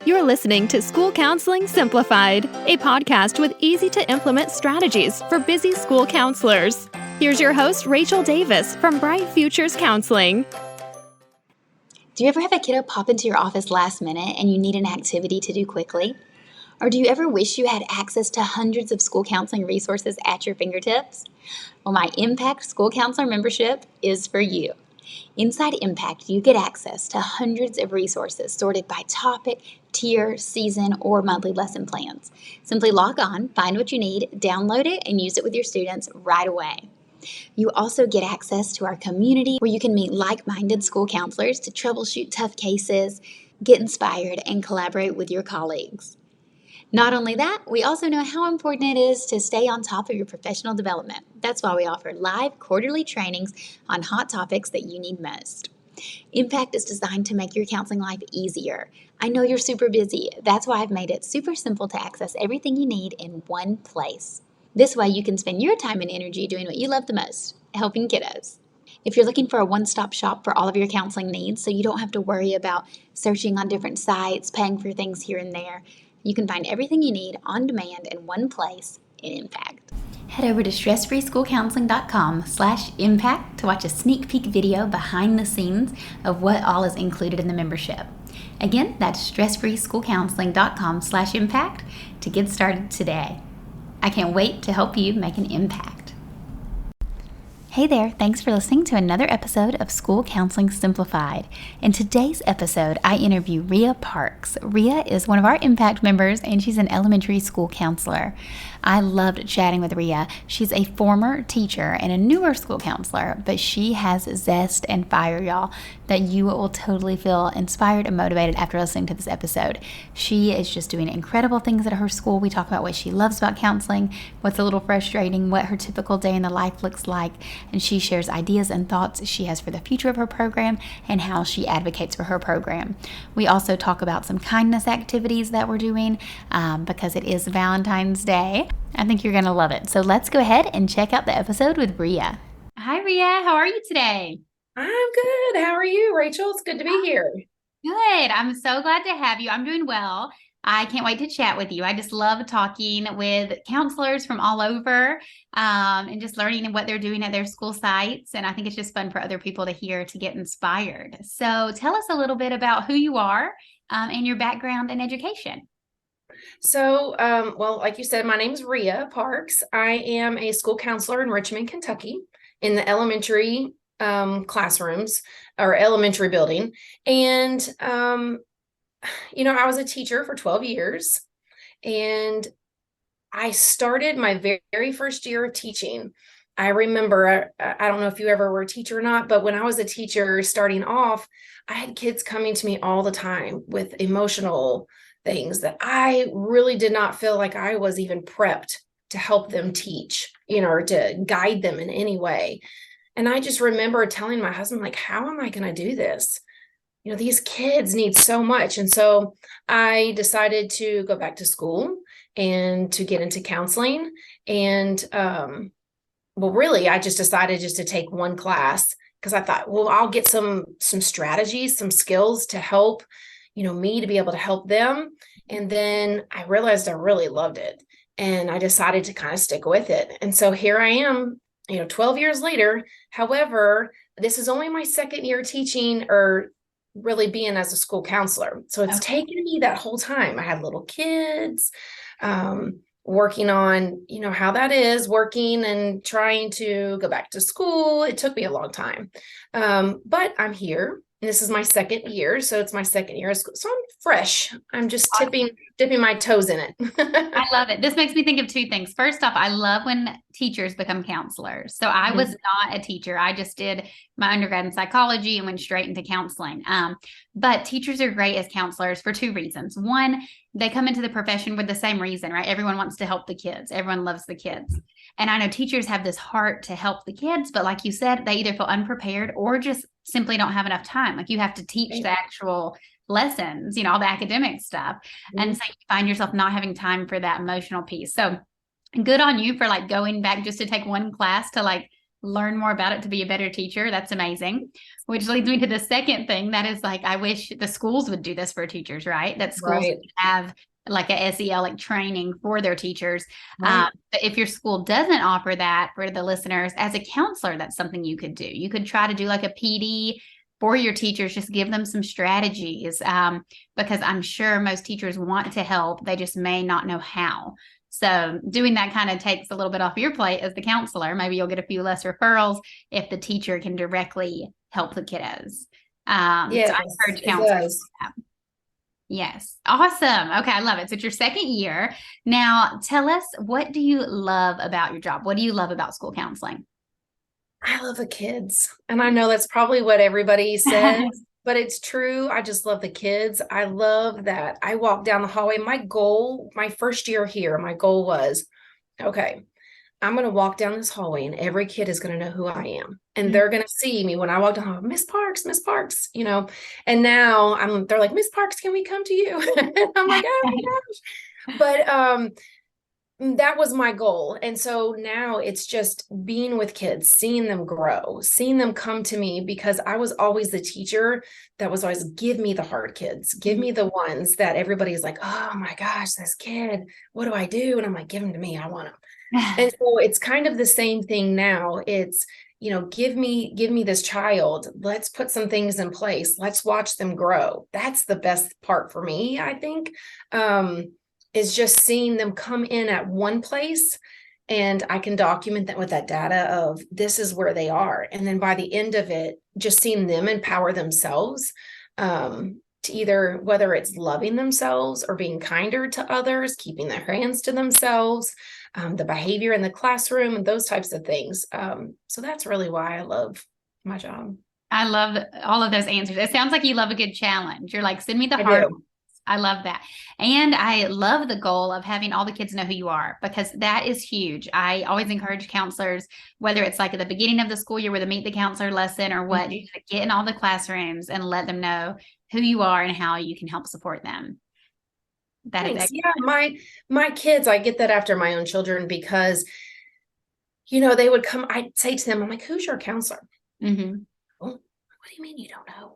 You're listening to School Counseling Simplified, a podcast with easy-to-implement strategies for busy school counselors. Here's your host, Rachel Davis from Bright Futures Counseling. Do you ever have a kiddo pop into your office last minute and you need an activity to do quickly? Or do you ever wish you had access to hundreds of school counseling resources at your fingertips? Well, my Impact School Counselor membership is for you. Inside Impact, you get access to hundreds of resources sorted by topic, tier, season, or monthly lesson plans. Simply log on, find what you need, download it, and use it with your students right away. You also get access to our community where you can meet like-minded school counselors to troubleshoot tough cases, get inspired, and collaborate with your colleagues. Not only that, we also know how important it is to stay on top of your professional development. That's why we offer live quarterly trainings on hot topics that you need most. Impact is designed to make your counseling life easier. I know you're super busy. That's why I've made it super simple to access everything you need in one place. This way you can spend your time and energy doing what you love the most, helping kiddos. If you're looking for a one-stop shop for all of your counseling needs so you don't have to worry about searching on different sites, paying for things here and there, you can find everything you need on demand in one place in Impact. Head over to stressfreeschoolcounseling.com/impact to watch a sneak peek video behind the scenes of what all is included in the membership. Again, that's stressfreeschoolcounseling.com/impact to get started today. I can't wait to help you make an impact. Hey there, thanks for listening to another episode of School Counseling Simplified. In today's episode, I interview Rhea Parks. Rhea is one of our Impact members, and she's an elementary school counselor. I loved chatting with Rhea. She's a former teacher and a newer school counselor, but she has zest and fire, y'all, that you will totally feel inspired and motivated after listening to this episode. She is just doing incredible things at her school. We talk about what she loves about counseling, what's a little frustrating, what her typical day in the life looks like, and she shares ideas and thoughts she has for the future of her program and how she advocates for her program. We also talk about some kindness activities that we're doing because it is Valentine's Day. I think you're going to love it. So let's go ahead and check out the episode with Rhea. Hi, Rhea. How are you today? I'm good. How are you, Rachel? It's good to be here. Good. I'm so glad to have you. I'm doing well. I can't wait to chat with you. I just love talking with counselors from all over and just learning what they're doing at their school sites. And I think it's just fun for other people to hear to get inspired. So tell us a little bit about who you are and your background in education. So, like you said, my name is Rhea Parks. I am a school counselor in Richmond, Kentucky, in the elementary classrooms or elementary building. And, I was a teacher for 12 years, and I started my very first year of teaching. I remember, I don't know if you ever were a teacher or not, but when I was a teacher starting off, I had kids coming to me all the time with emotional things that I really did not feel like I was even prepped to help them teach, or to guide them in any way. And I just remember telling my husband, like, how am I going to do this? These kids need so much. And so I decided to go back to school and to get into counseling. And, really, I just decided just to take one class because I thought, well, I'll get some strategies, some skills to help, me to be able to help them. And then I realized I really loved it. And I decided to kind of stick with it. And so here I am, 12 years later. However, this is only my second year teaching or really being as a school counselor. So it's taken me that whole time. I had little kids, working on, how that is working and trying to go back to school. It took me a long time. But I'm here. And this is my second year. So it's my second year of school. So I'm fresh. I'm just dipping my toes in it. I love it. This makes me think of two things. First off, I love when teachers become counselors. So I was not a teacher. I just did my undergrad in psychology and went straight into counseling. But teachers are great as counselors for two reasons. One, they come into the profession with the same reason, right? Everyone wants to help the kids. Everyone loves the kids. And I know teachers have this heart to help the kids, but like you said, they either feel unprepared or just simply don't have enough time. Like you have to teach the actual lessons, all the academic stuff. And so you find yourself not having time for that emotional piece. So good on you for like going back just to take one class to like learn more about it to be a better teacher. That's amazing. Which leads me to the second thing that is like, I wish the schools would do this for teachers, right? That schools have like a SEL like training for their teachers. But if your school doesn't offer that for the listeners, as a counselor, that's something you could do. You could try to do like a PD for your teachers, just give them some strategies, because I'm sure most teachers want to help. They just may not know how. So doing that kind of takes a little bit off your plate as the counselor. Maybe you'll get a few less referrals if the teacher can directly help the kiddos. So I encourage counselors to do that. Yes. Awesome. Okay. I love it. So it's your second year. Now tell us, what do you love about your job? What do you love about school counseling? I love the kids. And I know that's probably what everybody says, but it's true. I just love the kids. I love that I walk down the hallway. My goal, my first year here, my goal was, okay, I'm going to walk down this hallway and every kid is going to know who I am. And they're going to see me when I walk down, Miss Parks, you know, and now they're like, Miss Parks, can we come to you? And I'm like, oh my gosh. But, that was my goal. And so now it's just being with kids, seeing them grow, seeing them come to me, because I was always the teacher that was always, give me the hard kids, give me the ones that everybody's like, oh my gosh, this kid, what do I do? And I'm like, give them to me. I want them. And so it's kind of the same thing now. It's, you know, give me this child. Let's put some things in place. Let's watch them grow. That's the best part for me, I think. Is just seeing them come in at one place, and I can document that with that data of this is where they are. And then by the end of it, just seeing them empower themselves, to either, whether it's loving themselves or being kinder to others, keeping their hands to themselves, the behavior in the classroom and those types of things. So that's really why I love my job. I love all of those answers. It sounds like you love a good challenge. You're like, send me the hard. I love that. And I love the goal of having all the kids know who you are, because that is huge. I always encourage counselors, whether it's like at the beginning of the school year with a meet the counselor lesson or what, to get in all the classrooms and let them know who you are and how you can help support them. My kids, I get that after my own children, because, you know, they would come, I'd say to them, I'm like, who's your counselor? Well, what do you mean you don't know?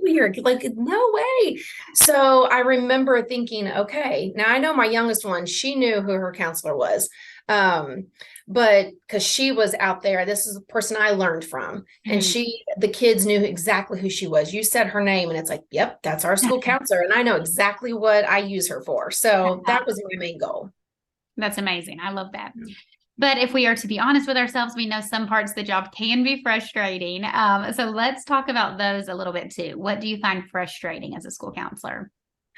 You're like, no way. So I remember thinking, okay, now I know my youngest one, she knew who her counselor was. But because she was out there, this is the person I learned from. And the kids knew exactly who she was. You said her name and it's like, yep, that's our school counselor. And I know exactly what I use her for. So that was my main goal. That's amazing. I love that. But if we are to be honest with ourselves, we know some parts of the job can be frustrating. So let's talk about those a little bit too. What do you find frustrating as a school counselor?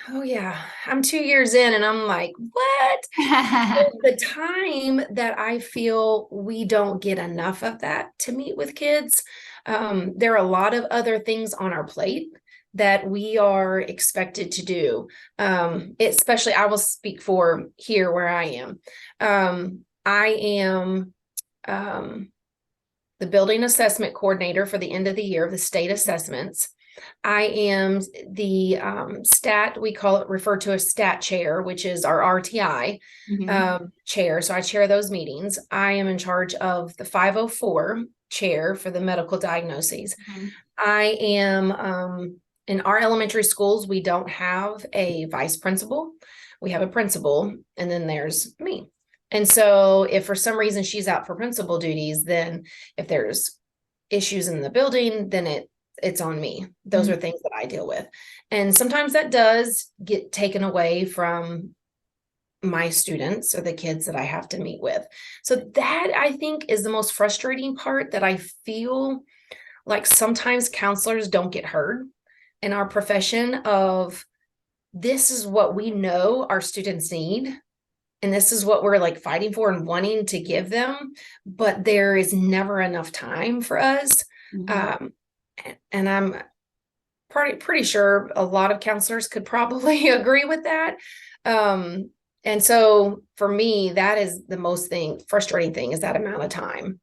Oh yeah, I'm 2 years in and I'm like, what? The time that I feel we don't get enough of that to meet with kids. There are a lot of other things on our plate that we are expected to do. Especially, I will speak for here where I am. I am the building assessment coordinator for the end of the year of the state assessments. I am the refer to as stat chair, which is our RTI chair. So I chair those meetings. I am in charge of the 504 chair for the medical diagnoses. I am in our elementary schools, we don't have a vice principal. We have a principal, and then there's me. And so if for some reason she's out for principal duties, then if there's issues in the building, then it's on me. Those are things that I deal with. And sometimes that does get taken away from my students or the kids that I have to meet with. So that, I think, is the most frustrating part, that I feel like sometimes counselors don't get heard in our profession of, this is what we know our students need. And this is what we're like fighting for and wanting to give them, but there is never enough time for us. And I'm pretty sure a lot of counselors could probably agree with that. And so for me, that is the most frustrating thing, is that amount of time.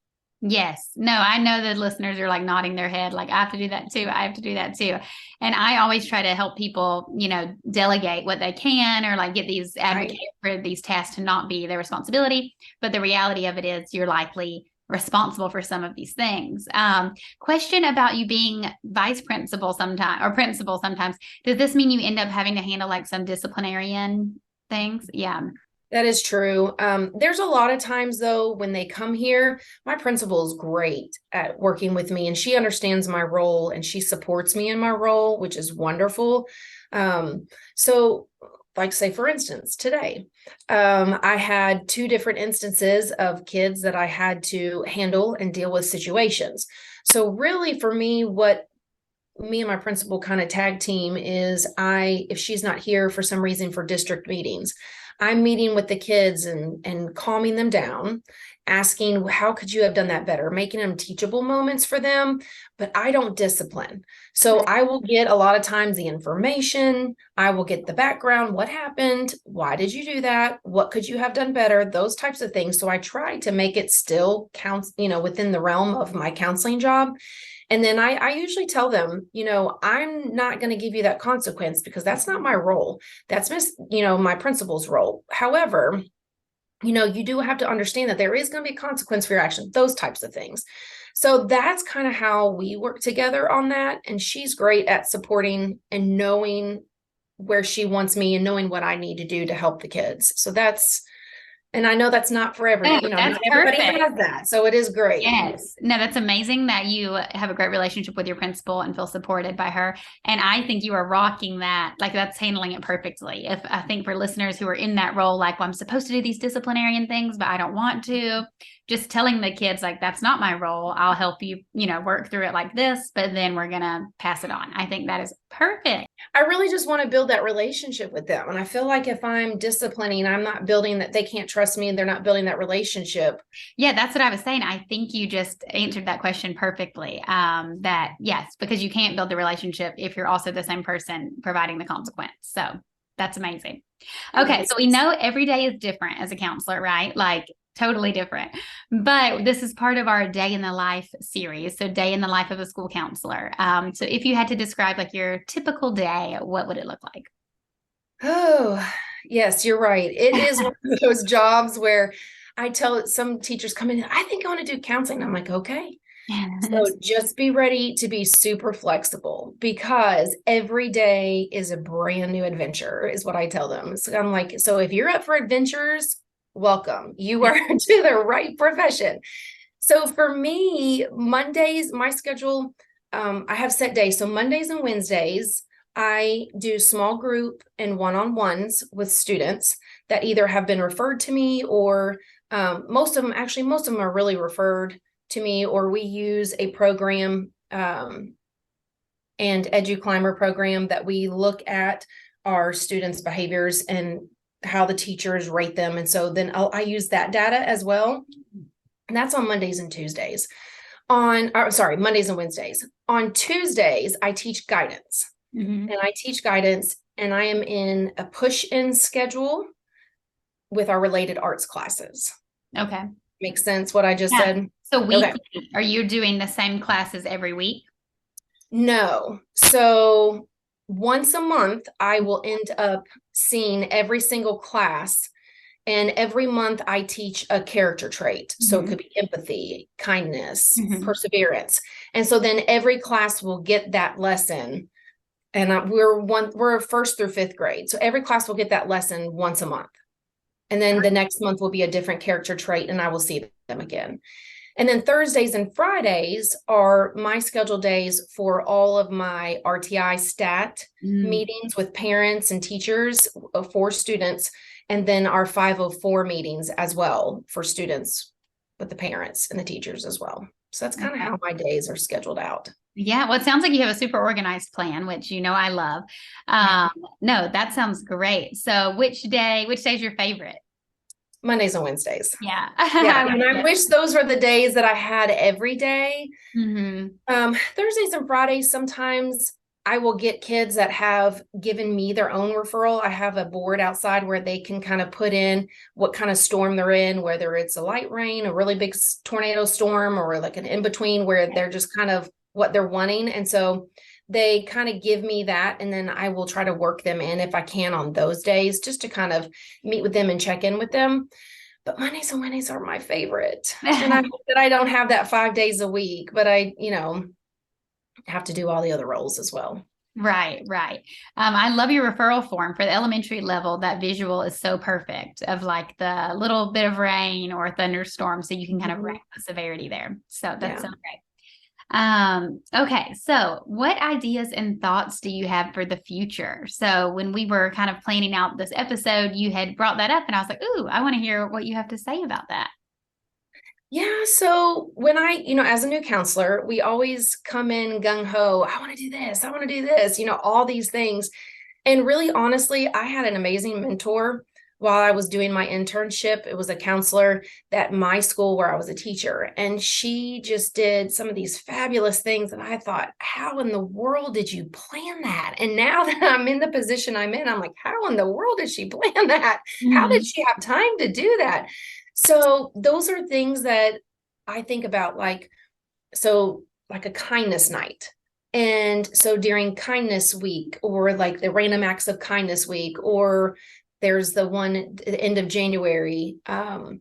Yes. No, I know the listeners are like nodding their head, like, I have to do that too. I have to do that too. And I always try to help people, delegate what they can, or like get these advocates for these tasks to not be their responsibility. But the reality of it is, you're likely responsible for some of these things. Question about you being vice principal sometime or principal sometimes. Does this mean you end up having to handle like some disciplinarian things? Yeah. That is true. There's a lot of times though, when they come here, my principal is great at working with me and she understands my role and she supports me in my role, which is wonderful. So like say, for instance, today, I had 2 different instances of kids that I had to handle and deal with situations. So really for me, what me and my principal kind of tag team is if she's not here for some reason for district meetings, I'm meeting with the kids and calming them down, asking, how could you have done that better? Making them teachable moments for them, but I don't discipline. So I will get a lot of times the information, I will get the background, what happened? Why did you do that? What could you have done better? Those types of things. So I try to make it still count, within the realm of my counseling job. And then I usually tell them, I'm not going to give you that consequence because that's not my role. That's my principal's role. However, you do have to understand that there is going to be a consequence for your action, those types of things. So that's kind of how we work together on that. And she's great at supporting and knowing where she wants me and knowing what I need to do to help the kids. So and I know that's not for everybody, that's everybody perfect. has that. So it is great. Yes. No, that's amazing that you have a great relationship with your principal and feel supported by her. And I think you are rocking that. Like that's handling it perfectly. If I think for listeners who are in that role, like, well, I'm supposed to do these disciplinarian things, but I don't want to, just telling the kids like, that's not my role. I'll help you, work through it like this, but then we're going to pass it on. I think that is perfect. I really just want to build that relationship with them. And I feel like if I'm disciplining, I'm not building that, they can't trust me and they're not building that relationship. Yeah, that's what I was saying. I think you just answered that question perfectly. That yes, because you can't build the relationship if you're also the same person providing the consequence. So that's amazing. Okay. So we know every day is different as a counselor, right? Like totally different. But this is part of our day in the life series. So day in the life of a school counselor. So if you had to describe like your typical day, what would it look like? Oh, yes, you're right. It is one of those jobs where I tell some teachers come in, I think I want to do counseling. I'm like, okay. So just be ready to be super flexible because every day is a brand new adventure is what I tell them. So I'm like, so if you're up for adventures, welcome. You are to the right profession. So for me, Mondays, my schedule, I have set days. So Mondays and Wednesdays, I do small group and one-on-ones with students that either have been referred to me or most of them are really referred to me, or we use a program and EduClimber program that we look at our students' behaviors and how the teachers rate them. And so then I use that data as well. And that's on Mondays and Tuesdays. Mondays and Wednesdays. On Tuesdays, I teach guidance. Mm-hmm. And I teach guidance and I am in a push-in schedule with our related arts classes. Okay. Makes sense what I just said? So weekly, okay. Are you doing the same classes every week? No. So once a month, I will end up seeing every single class. And every month I teach a character trait. Mm-hmm. So it could be empathy, kindness, mm-hmm. perseverance. And so then every class will get that lesson. And we're first through fifth grade. So every class will get that lesson once a month. And then the next month will be a different character trait and I will see them again. And then Thursdays and Fridays are my scheduled days for all of my RTI stat meetings with parents and teachers for students. And then our 504 meetings as well for students with the parents and the teachers as well. So that's kind of how my days are scheduled out. Yeah. Well, it sounds like you have a super organized plan, which, I love. No, that sounds great. So which day is your favorite? Mondays and Wednesdays. Yeah. And I wish those were the days that I had every day. Mm-hmm. Thursdays and Fridays, sometimes I will get kids that have given me their own referral. I have a board outside where they can kind of put in what kind of storm they're in, whether it's a light rain, a really big tornado storm, or like an in-between where they're just kind of what they're wanting. And so they kind of give me that. And then I will try to work them in if I can on those days, just to kind of meet with them and check in with them. but Mondays and Wednesdays are my favorite. And I hope that I don't have that 5 days a week, but I, have to do all the other roles as well. Right, right. I love your referral form for the elementary level. That visual is so perfect of like the little bit of rain or thunderstorm, so you can kind of rank the severity there. So that's so great. Okay, so what ideas and thoughts do you have for the future? So when we were kind of planning out this episode, you had brought that up, and I was like, "Ooh, I want to hear what you have to say about that." Yeah. So when as a new counselor, we always come in gung ho. I want to do this. I want to do this, all these things. And really, honestly, I had an amazing mentor while I was doing my internship. It was a counselor at my school where I was a teacher. And she just did some of these fabulous things. And I thought, how in the world did you plan that? And now that I'm in the position I'm in, I'm like, how in the world did she plan that? How did she have time to do that? So those are things that I think about, like a kindness night. And so during kindness week, or like the random acts of kindness week, or there's the one at the end of January. Great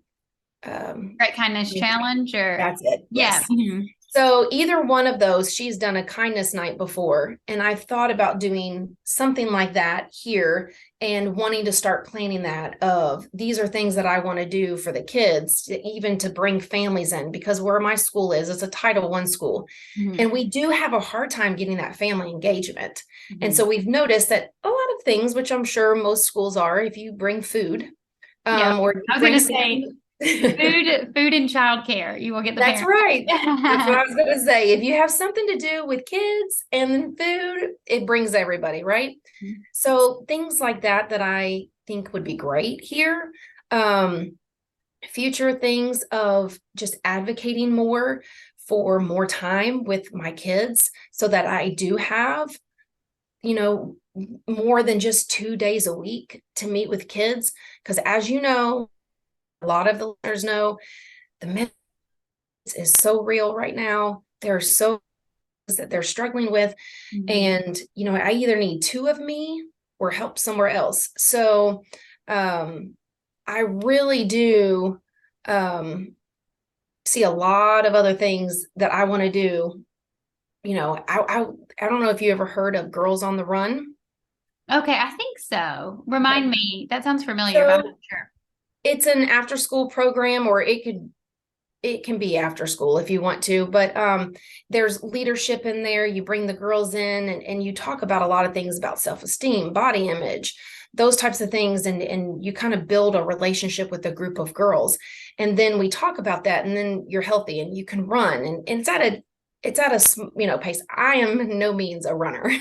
Kindness Challenge, or that's it. Yes. Yeah. Mm-hmm. So either one of those, she's done a kindness night before. And I've thought about doing something like that here and wanting to start planning that of these are things that I want to do for the kids, even to bring families in, because where my school is, it's a Title I school. Mm-hmm. And we do have a hard time getting that family engagement. Mm-hmm. And so we've noticed that a lot of things, which I'm sure most schools are, if you bring food, or I was going to say, food and childcare, you will get the That's parents. Right. That's what I was going to say. If you have something to do with kids and food, it brings everybody, right? Mm-hmm. So things like that I think would be great here. Future things of just advocating more for more time with my kids so that I do have, more than just 2 days a week to meet with kids. Because as you know, a lot of the listeners know, the mental is so real right now. There's so that they're struggling with. Mm-hmm. And, I either need 2 of me or help somewhere else. So I really do see a lot of other things that I want to do. I don't know if you ever heard of Girls on the Run. Okay, I think so. Remind me. That sounds familiar, but I'm not sure. It's an after school program, or it can be after school if you want to, but there's leadership in there. You bring the girls in and you talk about a lot of things about self-esteem, body image, those types of things. And you kind of build a relationship with a group of girls. And then we talk about that, and then you're healthy and you can run, and it's at a pace. I am no means a runner.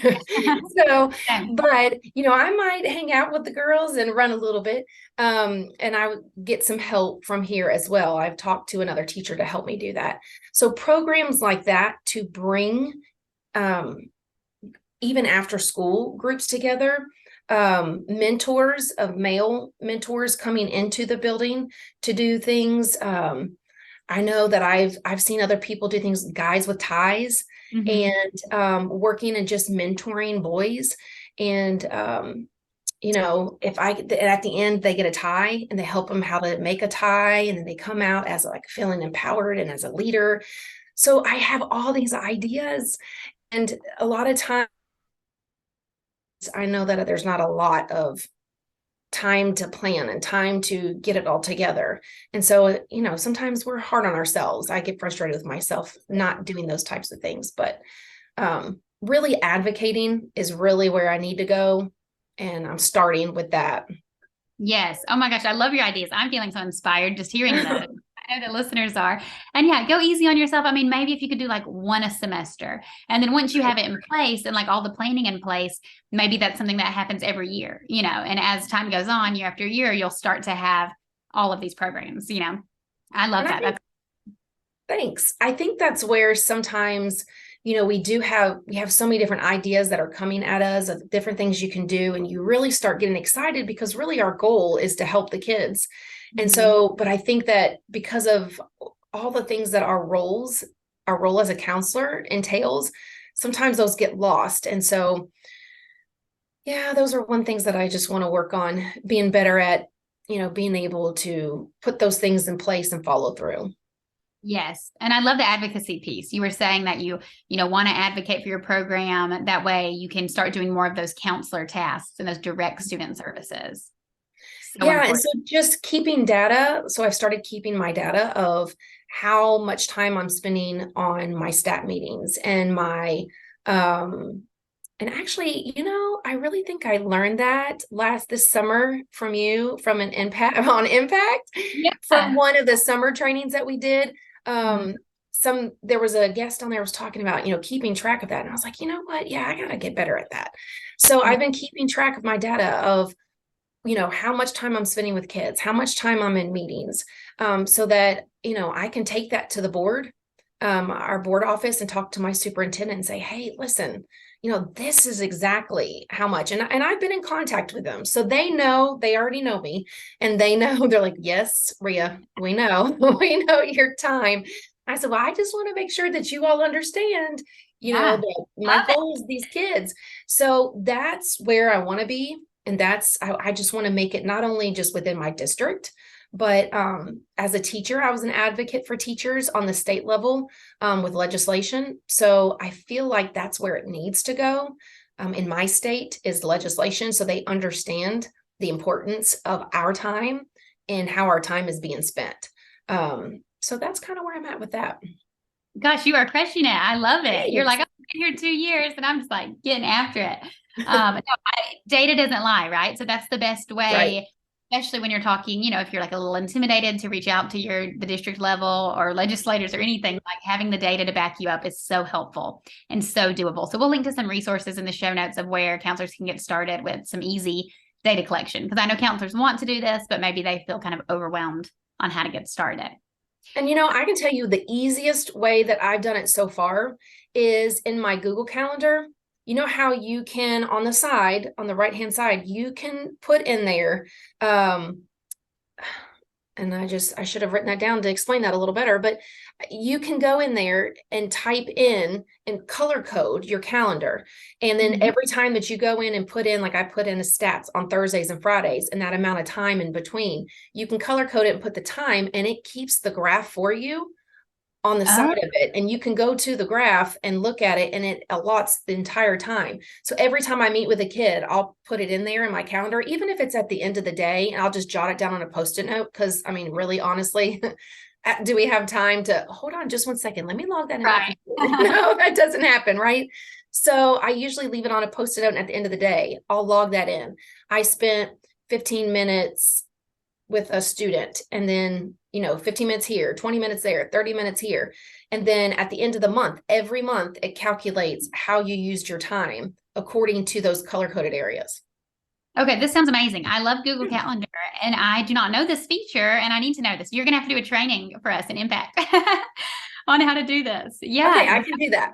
So, but, I might hang out with the girls and run a little bit. And I would get some help from here as well. I've talked to another teacher to help me do that. So programs like that to bring, even after school groups together, mentors of male mentors coming into the building to do things. I know that I've seen other people do things, guys with ties, mm-hmm. and working and just mentoring boys. And, if at the end they get a tie and they help them how to make a tie, and then they come out as like feeling empowered and as a leader. So I have all these ideas, and a lot of times I know that there's not a lot of time to plan and time to get it all together. And so, sometimes we're hard on ourselves. I get frustrated with myself not doing those types of things, but really advocating is really where I need to go. And I'm starting with that. Yes. Oh my gosh. I love your ideas. I'm feeling so inspired just hearing those. I know the listeners are. And yeah, go easy on yourself. I mean, maybe if you could do like one a semester, and then once you have it in place and like all the planning in place, maybe that's something that happens every year, and as time goes on, year after year, you'll start to have all of these programs, I love that. Thanks. I think that's where sometimes, we have so many different ideas that are coming at us of different things you can do. And you really start getting excited because really our goal is to help the kids. And so, but I think that because of all the things that our role as a counselor entails, sometimes those get lost. And so, yeah, those are one things that I just want to work on being better at being able to put those things in place and follow through. Yes. And I love the advocacy piece. You were saying that you want to advocate for your program. That way you can start doing more of those counselor tasks and those direct student services. So Yeah. And important. so just keeping data. So I've started keeping my data of how much time I'm spending on my stat meetings and my, and actually, I really think I learned that this summer from you, from an impact on impact, from one of the summer trainings that we did. There was a guest on there was talking about, keeping track of that. And I was like, you know what? Yeah, I got to get better at that. So I've been keeping track of my data of, how much time I'm spending with kids, how much time I'm in meetings, so that, I can take that to the board, our board office, and talk to my superintendent and say, hey, listen, this is exactly how much. And I've been in contact with them. So they already know me, and they know, they're like, yes, Rhea, we know, we know your time. I said, well, I just want to make sure that you all understand, that my goal is these kids. So that's where I want to be. And I just want to make it not only just within my district, but as a teacher, I was an advocate for teachers on the state level with legislation. So I feel like that's where it needs to go in my state, is legislation, so they understand the importance of our time and how our time is being spent. So that's kind of where I'm at with that. Gosh, you are crushing it. I love it. Thanks. You're like, I've been here 2 years and I'm just like getting after it. Data doesn't lie, right? So that's the best way, right, especially when you're talking, if you're like a little intimidated to reach out to the district level or legislators or anything, like having the data to back you up is so helpful and so doable. So we'll link to some resources in the show notes of where counselors can get started with some easy data collection. Because I know counselors want to do this, but maybe they feel kind of overwhelmed on how to get started. And, I can tell you the easiest way that I've done it so far is in my Google Calendar. You know how you can, on the side, on the right-hand side, you can put in there, and I should have written that down to explain that a little better, but you can go in there and type in and color code your calendar. And then every time that you go in and put in, like I put in the stats on Thursdays and Fridays and that amount of time in between, you can color code it and put the time, and it keeps the graph for you on the side of it. And you can go to the graph and look at it, and it allots the entire time. So every time I meet with a kid, I'll put it in there in my calendar, even if it's at the end of the day, and I'll just jot it down on a Post-it note. Cause really, honestly, do we have time to hold on just 1 second? Let me log that in. Right. No, that doesn't happen. Right. So I usually leave it on a Post-it note, and at the end of the day, I'll log that in. I spent 15 minutes with a student, and then 15 minutes here, 20 minutes there, 30 minutes here. And then at the end of the month, every month, it calculates how you used your time according to those color-coded areas. Okay, this sounds amazing. I love Google Calendar, and I do not know this feature, and I need to know this. You're going to have to do a training for us in Impact on how to do this. Yeah. Okay, I can do that.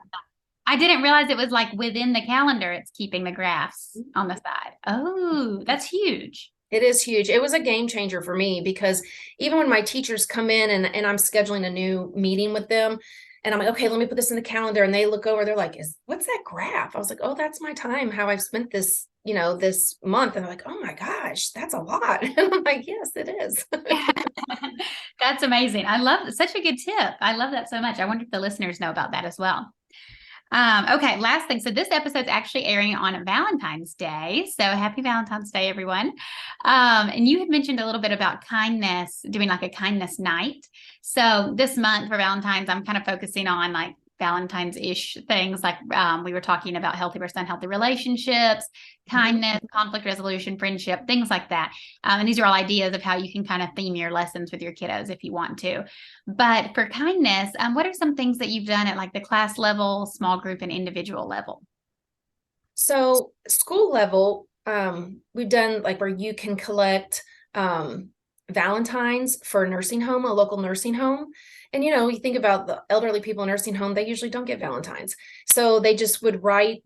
I didn't realize it was like within the calendar, it's keeping the graphs on the side. Oh, that's huge. It is huge. It was a game changer for me, because even when my teachers come in and I'm scheduling a new meeting with them, and I'm like, okay, let me put this in the calendar. And they look over, they're like, what's that graph? I was like, oh, that's my time, how I've spent this, this month. And they're like, oh my gosh, that's a lot. And I'm like, yes, it is. That's amazing. I love such a good tip. I love that so much. I wonder if the listeners know about that as well. Okay, last thing. So this episode's actually airing on Valentine's Day. So happy Valentine's Day, everyone. And you had mentioned a little bit about kindness, doing like a kindness night. So this month for Valentine's, I'm kind of focusing on like Valentine's-ish things, like we were talking about healthy versus unhealthy relationships, kindness, conflict resolution, friendship, things like that. And these are all ideas of how you can kind of theme your lessons with your kiddos if you want to. But for kindness, what are some things that you've done at like the class level, small group, and individual level? So school level, we've done like where you can collect Valentines for a nursing home, a local nursing home. And, you think about the elderly people in nursing home, they usually don't get Valentines. So they just would write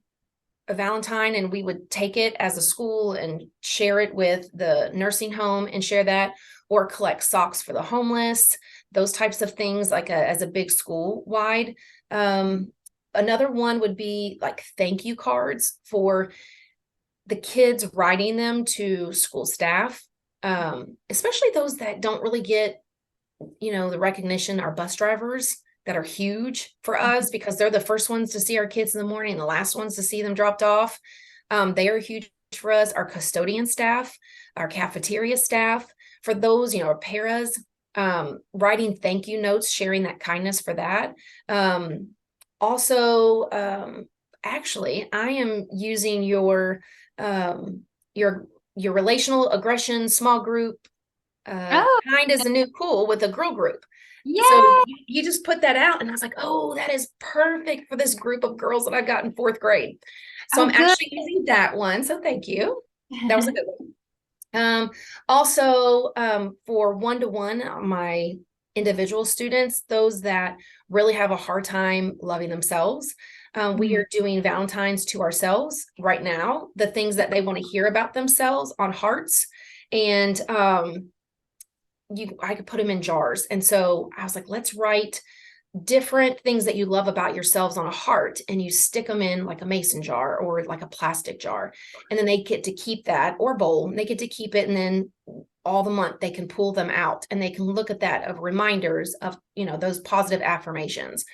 a Valentine, and we would take it as a school and share it with the nursing home and share that, or collect socks for the homeless, those types of things, like as a big school wide. Another one would be like thank you cards for the kids, writing them to school staff especially those that don't really get, the recognition, our bus drivers that are huge for us because they're the first ones to see our kids in the morning, the last ones to see them dropped off. They are huge for us. Our custodian staff, our cafeteria staff, for those, our paras, writing thank you notes, sharing that kindness for that. Also, actually, I am using your relational aggression small group. Kind is the new cool with a girl group. Yeah. So you just put that out, and I was like, oh, that is perfect for this group of girls that I got in 4th grade. So I'm actually using that one. So thank you. That was a good one. Also, for one-to-one, my individual students, those that really have a hard time loving themselves, we are doing Valentines to ourselves right now, the things that they want to hear about themselves on hearts. And I could put them in jars. And so I was like, let's write different things that you love about yourselves on a heart, and you stick them in like a mason jar or like a plastic jar. And then they get to keep that, or bowl, and they get to keep it. And then all the month they can pull them out and they can look at that of reminders of, those positive affirmations.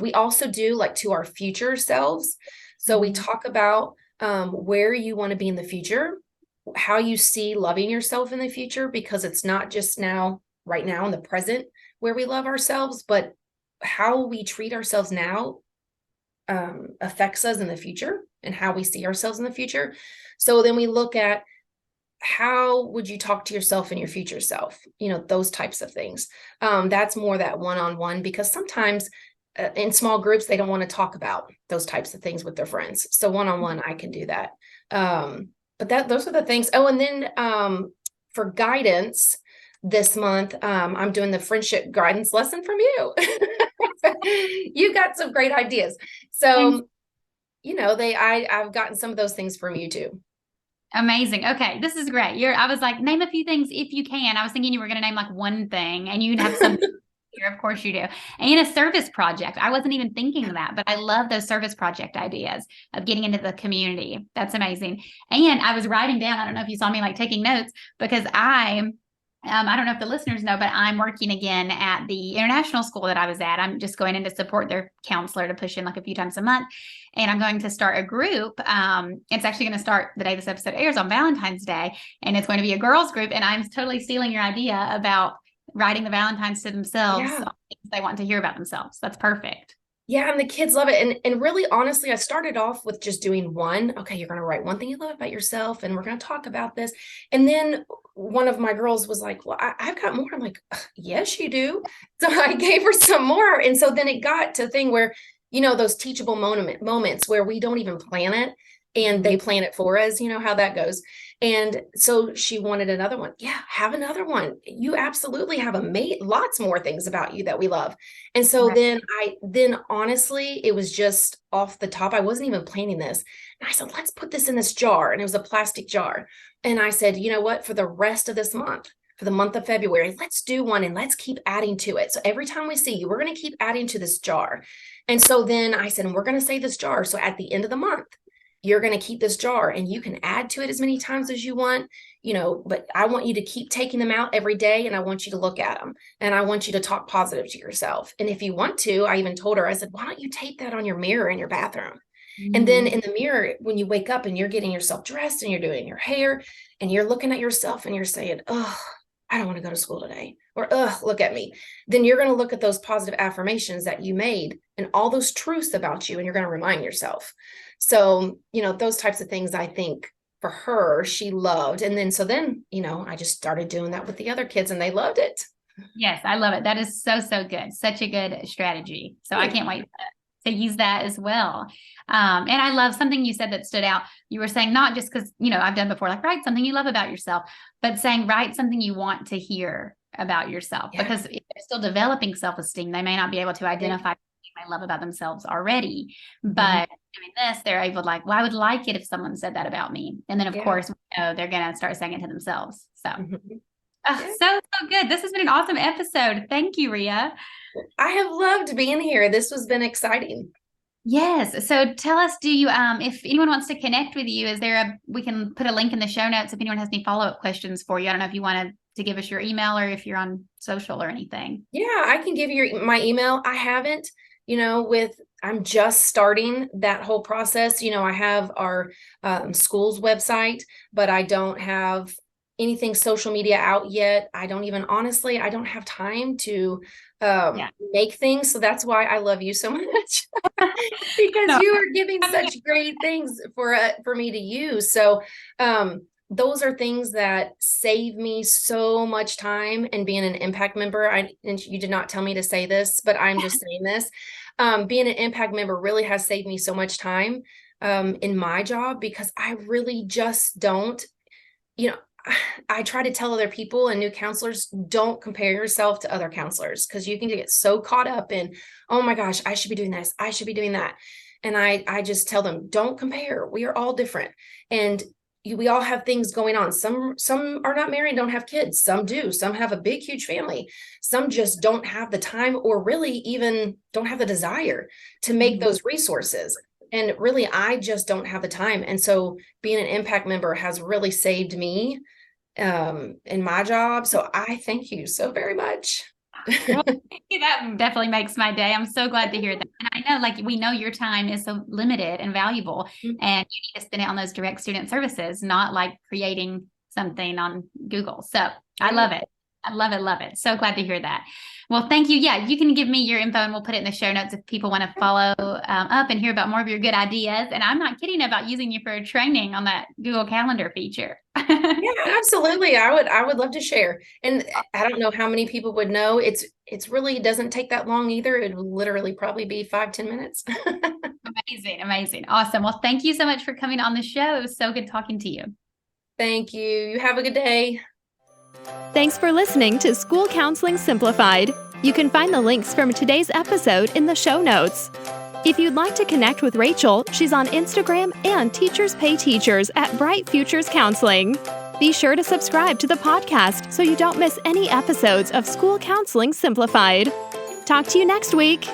We also do like to our future selves. So we talk about where you want to be in the future, how you see loving yourself in the future, because it's not just right now in the present where we love ourselves, but how we treat ourselves now affects us in the future and how we see ourselves in the future. So then we look at, how would you talk to yourself and your future self? Those types of things. That's more that one-on-one, because sometimes in small groups, they don't want to talk about those types of things with their friends. So one-on-one, I can do that. But those are the things. Oh, and then for guidance this month, I'm doing the friendship guidance lesson from you. You got some great ideas. So, I've gotten some of those things from you too. Amazing. Okay. This is great. I was like, name a few things if you can. I was thinking you were going to name like one thing, and you'd have some here. Of course you do. And a service project. I wasn't even thinking of that, but I love those service project ideas of getting into the community. That's amazing. And I was writing down, I don't know if you saw me like taking notes, because I don't know if the listeners know, but I'm working again at the international school that I was at. I'm just going in to support their counselor to push in like a few times a month. And I'm going to start a group. It's actually going to start the day this episode airs on Valentine's Day. And it's going to be a girls group. And I'm totally stealing your idea about writing the Valentines to themselves. Yeah. They want to hear about themselves. That's perfect. Yeah, and the kids love it. And really, honestly, I started off with just doing one. Okay, you're going to write one thing you love about yourself, and we're going to talk about this. And then one of my girls was like, well, I've got more. I'm like, yes, you do. So I gave her some more. And so then it got to a thing where, those teachable moments where we don't even plan it and they plan it for us, how that goes. And so she wanted another one. Yeah, have another one. You absolutely have lots more things about you that we love. And so then honestly, it was just off the top. I wasn't even planning this. And I said, let's put this in this jar. And it was a plastic jar. And I said, you know what, for the rest of this month, for the month of February, let's do one and let's keep adding to it. So every time we see you, we're going to keep adding to this jar. And so then I said, and we're going to say this jar. So at the end of the month, you're going to keep this jar and you can add to it as many times as you want, but I want you to keep taking them out every day. And I want you to look at them and I want you to talk positive to yourself. And if you want to, I even told her, I said, why don't you tape that on your mirror in your bathroom? And then in the mirror, when you wake up and you're getting yourself dressed and you're doing your hair and you're looking at yourself and you're saying, oh, I don't want to go to school today, or, look at me. Then you're going to look at those positive affirmations that you made and all those truths about you. And you're going to remind yourself. So, those types of things, I think for her, she loved. And then, I just started doing that with the other kids and they loved it. Yes, I love it. That is so, so good. Such a good strategy. So I can't wait to use that as well. And I love something you said that stood out. You were saying, not just because, I've done before, like write something you love about yourself, but saying write something you want to hear about yourself. Yeah. Because if they're still developing self-esteem, they may not be able to identify what they love about themselves already. But doing this, they're able to like, well, I would like it if someone said that about me. And then of course, they're going to start saying it to themselves. So, so good. This has been an awesome episode. Thank you, Rhea. I have loved being here. This has been exciting. Yes. So tell us, do you, if anyone wants to connect with you, we can put a link in the show notes if anyone has any follow-up questions for you. I don't know if you wanted to give us your email or if you're on social or anything. Yeah, I can give you my email. I haven't, I'm just starting that whole process. I have our school's website, but I don't have anything social media out yet. I don't have time to make things. So that's why I love you so much because No. you are giving such great things for me to use. So, those are things that save me so much time, and being an impact member, and you did not tell me to say this, but I'm just saying this. Being an impact member really has saved me so much time in my job, because I really just don't, you know, I try to tell other people and new counselors, don't compare yourself to other counselors, because you can get so caught up in, oh my gosh, I should be doing this, I should be doing that. And I just tell them, don't compare. We are all different. And we all have things going on. Some are not married, don't have kids. Some do. Some have a big, huge family. Some just don't have the time, or really even don't have the desire to make those resources. And really, I just don't have the time. And so being an impact member has really saved me in my job. So I thank you so very much. Well, that definitely makes my day. I'm so glad to hear that. And I know, we know your time is so limited and valuable, and you need to spend it on those direct student services, not like creating something on Google. So I love it. I love it. Love it. So glad to hear that. Well, thank you. Yeah, you can give me your info and we'll put it in the show notes if people want to follow up and hear about more of your good ideas. And I'm not kidding about using you for a training on that Google Calendar feature. Yeah, absolutely. I would love to share. And I don't know how many people would know. It's really doesn't take that long either. It would literally probably be 5-10 minutes. Amazing. Amazing. Awesome. Well, thank you so much for coming on the show. It was so good talking to you. Thank you. You have a good day. Thanks for listening to School Counseling Simplified. You can find the links from today's episode in the show notes. If you'd like to connect with Rachel, she's on Instagram and Teachers Pay Teachers at Bright Futures Counseling. Be sure to subscribe to the podcast so you don't miss any episodes of School Counseling Simplified. Talk to you next week.